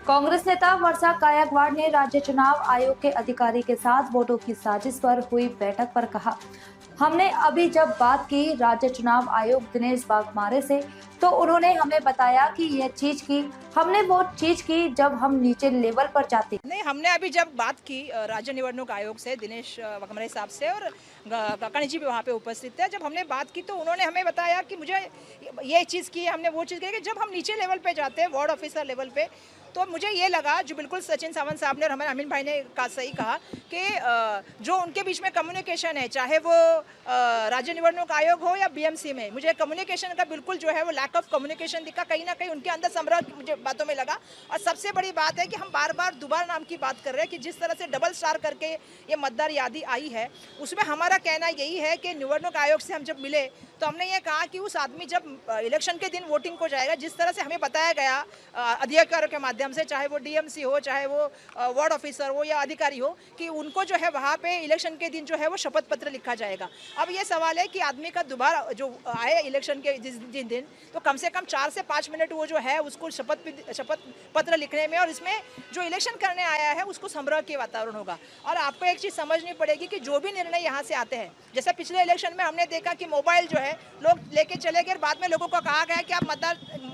कांग्रेस नेता वर्षा गायकवाड़ ने राज्य चुनाव आयोग के अधिकारी के साथ वोटों की साजिश पर हुई बैठक पर कहा, हमने अभी जब बात की राज्य चुनाव आयोग दिनेश वाघमारे से, तो उन्होंने हमें बताया कि यह चीज की, हमने वो चीज की जब हम नीचे लेवल पर जाते। नहीं, हमने अभी जब बात की राज्य निवडणूक आयोग से दिनेश वाघमारे साहब से, और काकाणी जी भी वहाँ पे उपस्थित थे। जब हमने बात की तो उन्होंने हमें बताया कि मुझे ये चीज़ की, हमने वो चीज़ की कि जब हम नीचे लेवल पे जाते हैं, वार्ड ऑफिसर लेवल पे, तो मुझे ये लगा, जो बिल्कुल सचिन सावंत साहब ने और हमारे अमीन भाई ने सही कहा कि जो उनके बीच में कम्युनिकेशन है, चाहे वो राज्य निवडणूक आयोग हो या बीएमसी में, मुझे कम्युनिकेशन का बिल्कुल जो है वो लैक ऑफ कम्युनिकेशन दिखा। कहीं ना कहीं उनके अंदर संभ्रम मुझे बातों में लगा। और सबसे बड़ी बात है कि हम बार बार दोबारा नाम की बात कर रहे हैं कि जिस तरह से डबल स्टार करके ये मतदार यादी आई है, उसमें हमारा कहना यही है कि निवडणूक आयोग से हम जब मिले तो हमने ये कहा कि उस आदमी जब इलेक्शन के दिन वोटिंग को जाएगा, जिस तरह से हमें बताया गया अधिकारियों के माध्यम से, चाहे वो डीएमसी हो, चाहे वो वार्ड ऑफिसर हो या अधिकारी हो, कि उनको जो है वहाँ पे इलेक्शन के दिन जो है वो शपथ पत्र लिखा जाएगा। अब ये सवाल है कि आदमी का दोबारा जो आए इलेक्शन के जिस दिन, तो कम से कम 4 से 5 मिनट वो जो है उसको शपथ पत्र लिखने में, और इसमें जो इलेक्शन करने आया है उसको संभ्रम के वातावरण होगा। और आपको एक चीज़ समझनी पड़ेगी कि जो भी निर्णय यहाँ से आते हैं, जैसे पिछले इलेक्शन में हमने देखा कि मोबाइल जो है लोग लेके चले गए, बाद में लोगों को कहा गया कि आप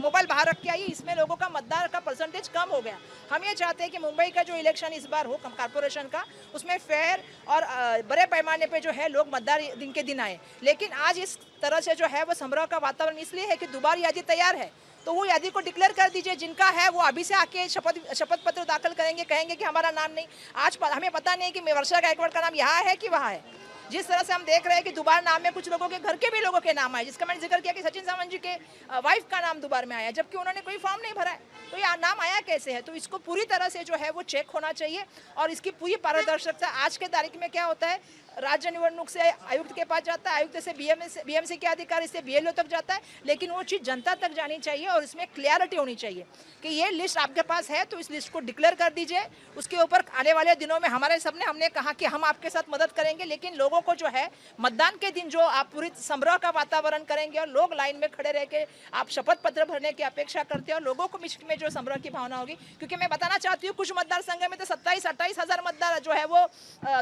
मोबाइल बाहर रख के आइए, इसमें लोगों का मतदान का परसेंटेज कम हो गया। हम ये चाहते हैं कि मुंबई का जो इलेक्शन इस बार हो कॉर्पोरेशन का, उसमें फेयर और बड़े पैमाने पे जो है लोग मतदान दिन के दिन आए। लेकिन आज इस तरह से जो है वो संभ्रम का वातावरण इसलिए है कि दोबारा यादी तैयार है, तो वो यादी को डिक्लेयर कर दीजिए। जिनका है वो अभी से आके शपथ पत्र दाखिल करेंगे, कहेंगे कि हमारा नाम नहीं। आज हमें पता नहीं कि वर्षा गायकवाड़ का नाम यहाँ है कि वहाँ है। जिस तरह से हम देख रहे हैं कि दोबारा नाम में कुछ लोगों के घर के भी लोगों के नाम आए, जिसका मैंने जिक्र किया कि सचिन सावंत जी के वाइफ का नाम दोबारा में आया, जबकि उन्होंने कोई फॉर्म नहीं भरा है। तो ये नाम आया कैसे है? तो इसको पूरी तरह से जो है वो चेक होना चाहिए, और इसकी पूरी पारदर्शिता। आज के तारीख में क्या होता है, राज्य निवडणूक से आयुक्त के पास जाता है, आयुक्त से बीएमसी के अधिकारी से बीएलओ तक जाता है, लेकिन वो चीज़ जनता तक जानी चाहिए और इसमें क्लियरिटी होनी चाहिए कि ये लिस्ट आपके पास है तो इस लिस्ट को डिक्लेयर कर दीजिए। उसके ऊपर आने वाले दिनों में हमने कहा कि हम आपके साथ मदद करेंगे, लेकिन लोगों को जो है मतदान के दिन जो आप पूरी संभ्रम का वातावरण करेंगे और लोग लाइन में खड़े रह के आप शपथ पत्र भरने की अपेक्षा करते हैं, और लोगों को बीच में जो संभ्रम की भावना होगी। क्योंकि मैं बताना चाहती हूँ, कुछ मतदार संघ में तो 27-28 हज़ार मतदार जो है वो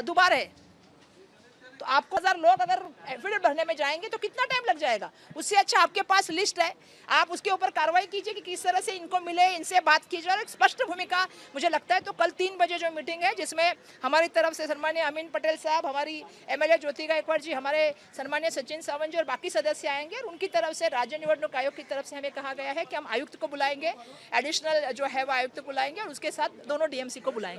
दोबारा है। तो आपको 1000 लोग अगर एफिडेविट भरने में जाएंगे तो कितना टाइम लग जाएगा? उससे अच्छा आपके पास लिस्ट है, आप उसके ऊपर कार्रवाई कीजिए कि किस तरह से इनको मिले, इनसे बात कीजिए, और एक स्पष्ट भूमिका। मुझे लगता है तो कल 3 बजे जो मीटिंग है, जिसमें हमारी तरफ से सम्मानीय अमीन पटेल साहब, हमारी एमएलए ज्योति गायकवाड़ जी, हमारे सम्मानीय सचिन सावंत जी और बाकी सदस्य आएंगे। और उनकी तरफ से राज्य निवडणूक आयोग की तरफ से हमें कहा गया है कि हम आयुक्त को बुलाएंगे, एडिशनल जो है वो आयुक्त को बुलाएंगे, और उसके साथ दोनों डीएमसी को बुलाएंगे।